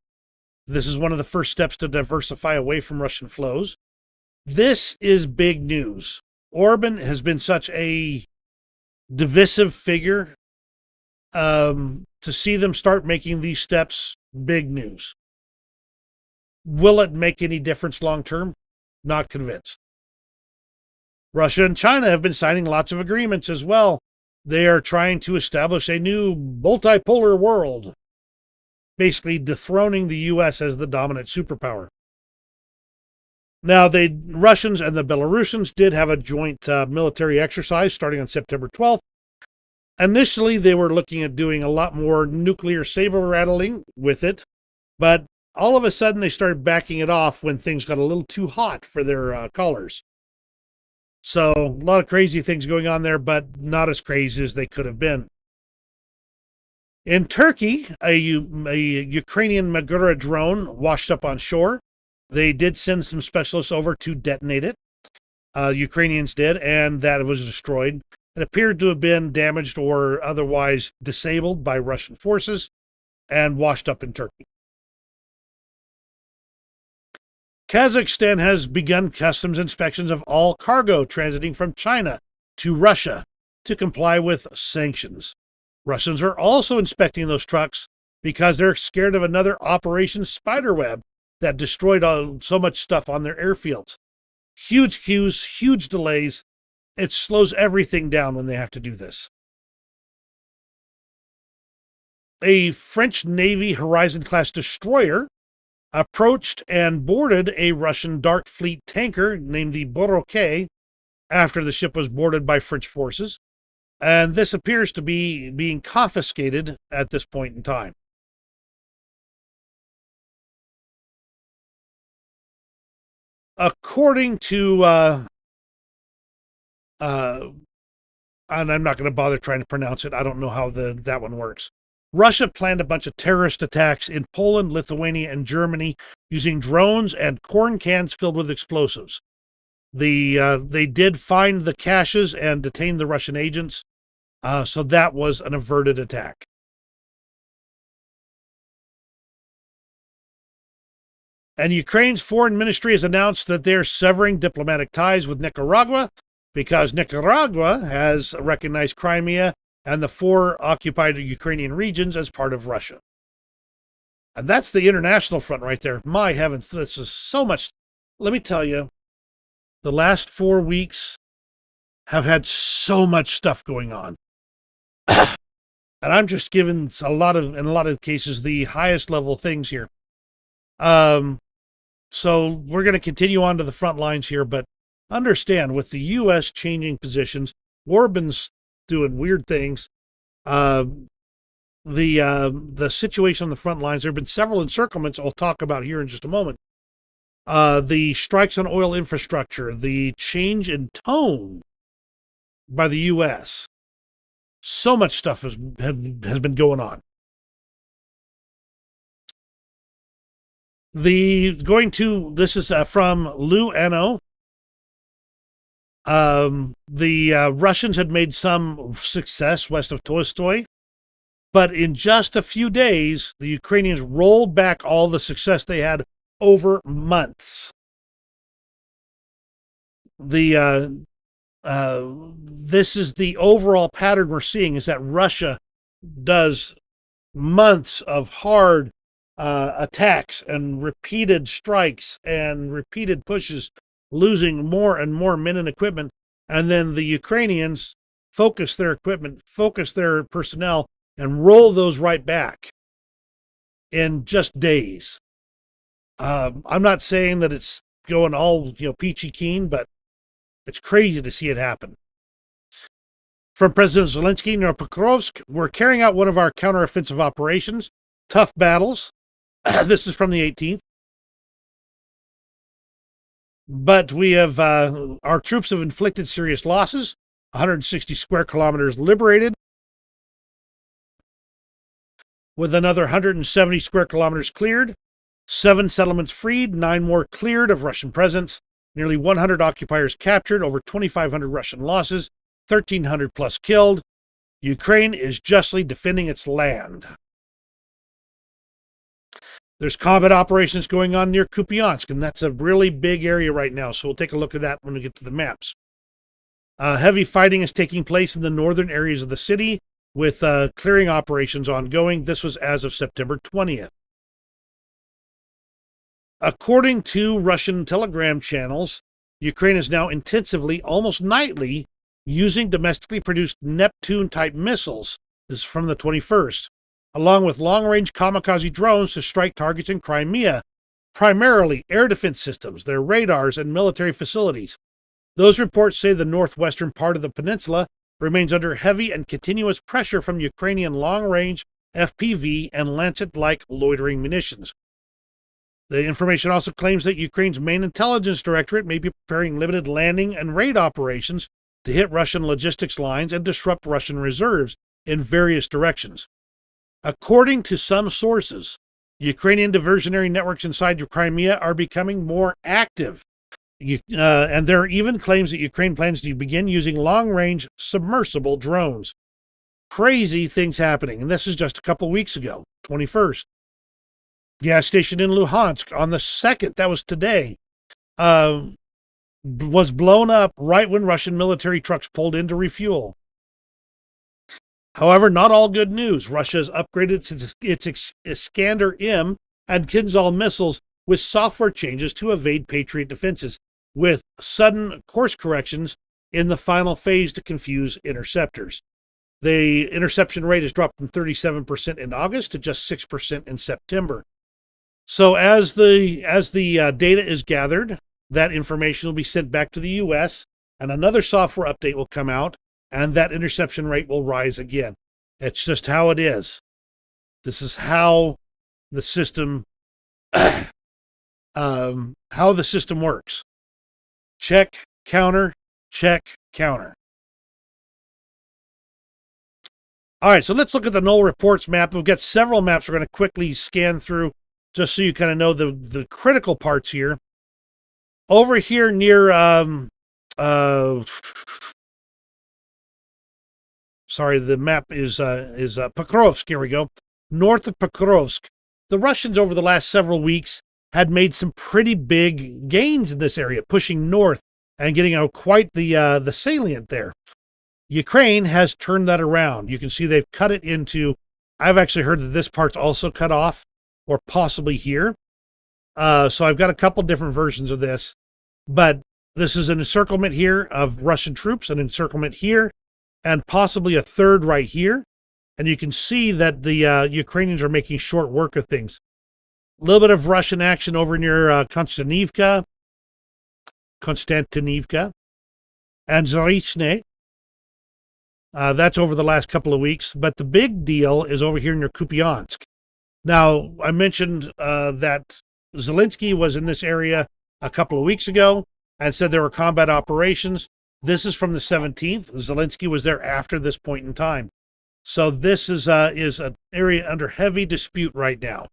This is one of the first steps to diversify away from Russian flows. This is big news. Orban has been such a divisive figure. To see them start making these steps, big news. Will it make any difference long term? Not convinced. Russia and China have been signing lots of agreements as well. They are trying to establish a new multipolar world, basically dethroning the U.S. as the dominant superpower. Now, the Russians and the Belarusians did have a joint military exercise starting on September 12th. Initially, they were looking at doing a lot more nuclear saber rattling with it, but all of a sudden they started backing it off when things got a little too hot for their collars. So, a lot of crazy things going on there, but not as crazy as they could have been. In Turkey, a Ukrainian Magura drone washed up on shore. They did send some specialists over to detonate it. Ukrainians did, and that was destroyed. It appeared to have been damaged or otherwise disabled by Russian forces and washed up in Turkey. Kazakhstan has begun customs inspections of all cargo transiting from China to Russia to comply with sanctions. Russians are also inspecting those trucks because they're scared of another Operation Spiderweb that destroyed so much stuff on their airfields. Huge queues, huge delays. It slows everything down when they have to do this. A French Navy Horizon-class destroyer approached and boarded a Russian Dark Fleet tanker named the Boroké after the ship was boarded by French forces, and this appears to be being confiscated at this point in time. According to, and I'm not going to bother trying to pronounce it. I don't know how that one works. Russia planned a bunch of terrorist attacks in Poland, Lithuania, and Germany using drones and corn cans filled with explosives. They did find the caches and detain the Russian agents, so that was an averted attack. And Ukraine's foreign ministry has announced that they're severing diplomatic ties with Nicaragua because Nicaragua has recognized Crimea and the 4 occupied Ukrainian regions as part of Russia. And that's the international front right there. My heavens, this is so much. Let me tell you, the last 4 weeks have had so much stuff going on. And I'm just giving in a lot of cases, the highest level things here. So we're going to continue on to the front lines here, but understand, with the U.S. changing positions, Orban's doing weird things. The situation on the front lines, there have been several encirclements I'll talk about here in just a moment. The strikes on oil infrastructure, the change in tone by the U.S. So much stuff has been going on. This is from Lou Ano. The Russians had made some success west of Tolstoy, but in just a few days, the Ukrainians rolled back all the success they had over months. This is the overall pattern we're seeing, is that Russia does months of hard attacks and repeated strikes and repeated pushes, losing more and more men and equipment. And then the Ukrainians focus their equipment, focus their personnel, and roll those right back in just days. I'm not saying that it's going all, peachy keen, but it's crazy to see it happen. From President Zelensky, near Pokrovsk, we're carrying out one of our counteroffensive operations, tough battles. This is from the 18th. But we have, our troops have inflicted serious losses, 160 square kilometers liberated, with another 170 square kilometers cleared, 7 settlements freed, 9 more cleared of Russian presence, nearly 100 occupiers captured, over 2,500 Russian losses, 1,300 plus killed. Ukraine is justly defending its land. There's combat operations going on near Kupiansk, and that's a really big area right now, so we'll take a look at that when we get to the maps. Heavy fighting is taking place in the northern areas of the city, with clearing operations ongoing. This was as of September 20th. According to Russian telegram channels, Ukraine is now intensively, almost nightly, using domestically produced Neptune-type missiles. This is from the 21st. Along with long-range kamikaze drones to strike targets in Crimea, primarily air defense systems, their radars, and military facilities. Those reports say the northwestern part of the peninsula remains under heavy and continuous pressure from Ukrainian long-range FPV and Lancet-like loitering munitions. The information also claims that Ukraine's main intelligence directorate may be preparing limited landing and raid operations to hit Russian logistics lines and disrupt Russian reserves in various directions. According to some sources, Ukrainian diversionary networks inside Crimea are becoming more active. And there are even claims that Ukraine plans to begin using long-range submersible drones. Crazy things happening, and this is just a couple weeks ago, 21st. Gas station in Luhansk on the 2nd, that was today, was blown up right when Russian military trucks pulled in to refuel. However, not all good news. Russia has upgraded its Iskander-M and Kinzhal missiles with software changes to evade Patriot defenses, with sudden course corrections in the final phase to confuse interceptors. The interception rate has dropped from 37% in August to just 6% in September. So as the data is gathered, that information will be sent back to the U.S., and another software update will come out, and that interception rate will rise again. It's just how it is. This is how the system works. Check, counter, check, counter. All right, so let's look at the null reports map. We've got several maps we're going to quickly scan through just so you kind of know the critical parts here. Over here near, sorry, the map is Pokrovsk. Here we go. North of Pokrovsk. The Russians over the last several weeks had made some pretty big gains in this area, pushing north and getting out quite the salient there. Ukraine has turned that around. You can see they've cut it into, I've actually heard that this part's also cut off, or possibly here. So I've got a couple different versions of this, but this is an encirclement here of Russian troops, an encirclement here, and possibly a third right here. And you can see that the Ukrainians are making short work of things. A little bit of Russian action over near Konstantinivka, and Zarechne. That's over the last couple of weeks. But the big deal is over here near Kupiansk. Now, I mentioned that Zelensky was in this area a couple of weeks ago and said there were combat operations. This is from the 17th. Zelensky was there after this point in time. So this is an area under heavy dispute right now.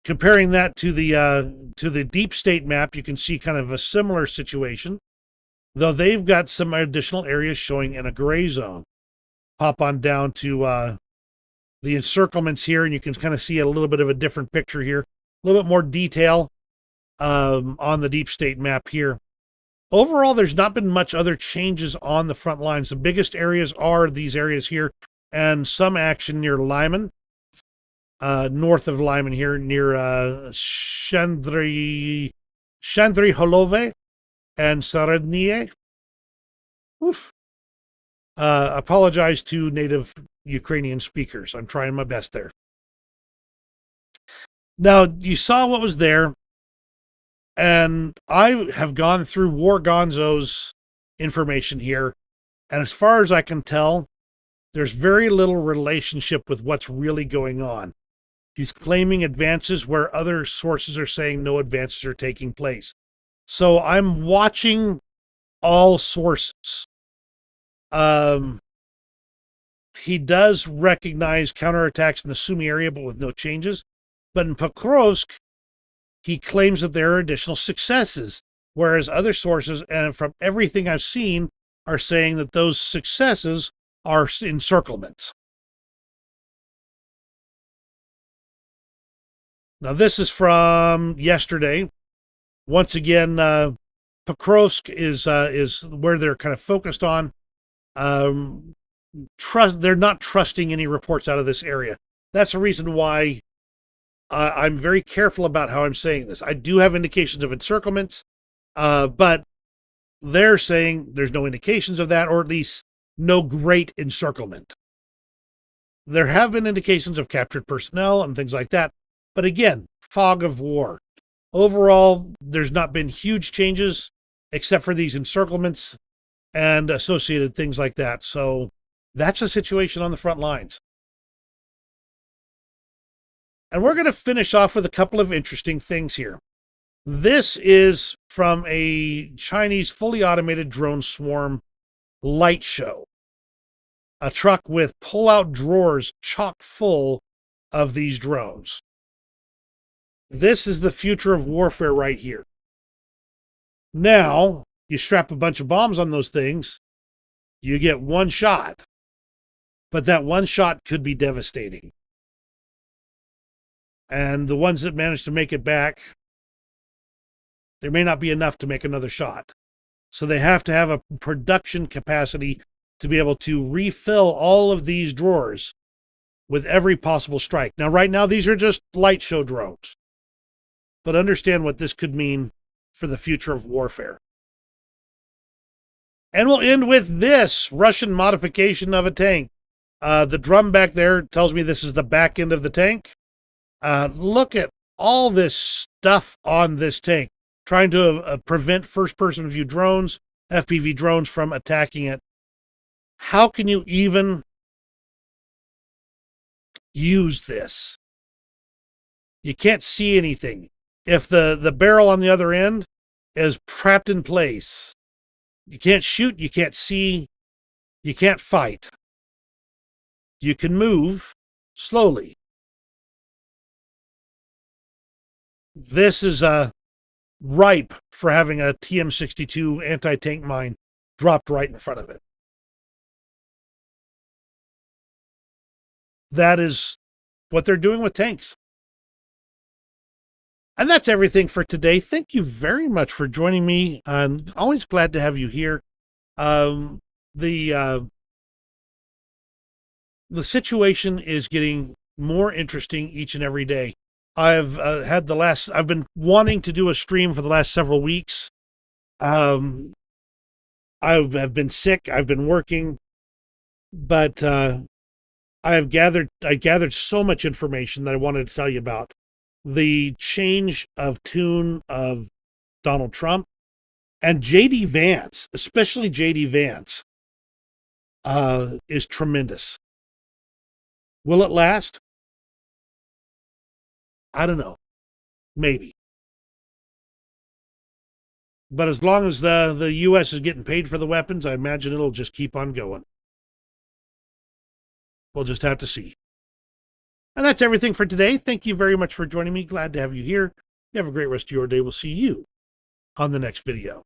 Comparing that to the deep state map, you can see kind of a similar situation, though they've got some additional areas showing in a gray zone. Pop on down to the encirclements here, and you can kind of see a little bit of a different picture here, a little bit more detail on the deep state map here. Overall, there's not been much other changes on the front lines. The biggest areas are these areas here, and some action near Lyman. North of Lyman here, near Shandry Holove and Sarednie. Apologize to native Ukrainian speakers. I'm trying my best there. Now, you saw what was there, and I have gone through War Gonzo's information here, and as far as I can tell, there's very little relationship with what's really going on. He's claiming advances where other sources are saying no advances are taking place. So I'm watching all sources. He does recognize counterattacks in the Sumy area, but with no changes. But in Pokrovsk, he claims that there are additional successes, whereas other sources, and from everything I've seen, are saying that those successes are encirclements. Now, this is from yesterday. Once again, Pokrovsk is where they're kind of focused on. They're not trusting any reports out of this area. That's the reason why I'm very careful about how I'm saying this. I do have indications of encirclements, but they're saying there's no indications of that, or at least no great encirclement. There have been indications of captured personnel and things like that. But again, fog of war. Overall, there's not been huge changes except for these encirclements and associated things like that. So that's the situation on the front lines. And we're going to finish off with a couple of interesting things here. This is from a Chinese fully automated drone swarm light show. A truck with pull-out drawers chock full of these drones. This is the future of warfare right here. Now, you strap a bunch of bombs on those things, you get one shot. But that one shot could be devastating. And the ones that manage to make it back, there may not be enough to make another shot. So they have to have a production capacity to be able to refill all of these drawers with every possible strike. Now, right now, these are just light show drones. But understand what this could mean for the future of warfare. And we'll end with this Russian modification of a tank. The drum back there tells me this is the back end of the tank. Look at all this stuff on this tank, trying to prevent first-person view drones, FPV drones, from attacking it. How can you even use this? You can't see anything. If the barrel on the other end is trapped in place, you can't shoot, you can't see, You can't fight. You can move slowly. This is ripe for having a TM62 anti-tank mine dropped right in front of it. That is what they're doing with tanks. And that's everything for today. Thank you very much for joining me. I'm always glad to have you here. The situation is getting more interesting each and every day. I've been wanting to do a stream for the last several weeks. I have been sick. I've been working, but I gathered so much information that I wanted to tell you about. The change of tune of Donald Trump and J.D. Vance, especially J.D. Vance, is tremendous. Will it last? I don't know. Maybe. But as long as the U.S. is getting paid for the weapons, I imagine it'll just keep on going. We'll just have to see. And that's everything for today. Thank you very much for joining me. Glad to have you here. You have a great rest of your day. We'll see you on the next video.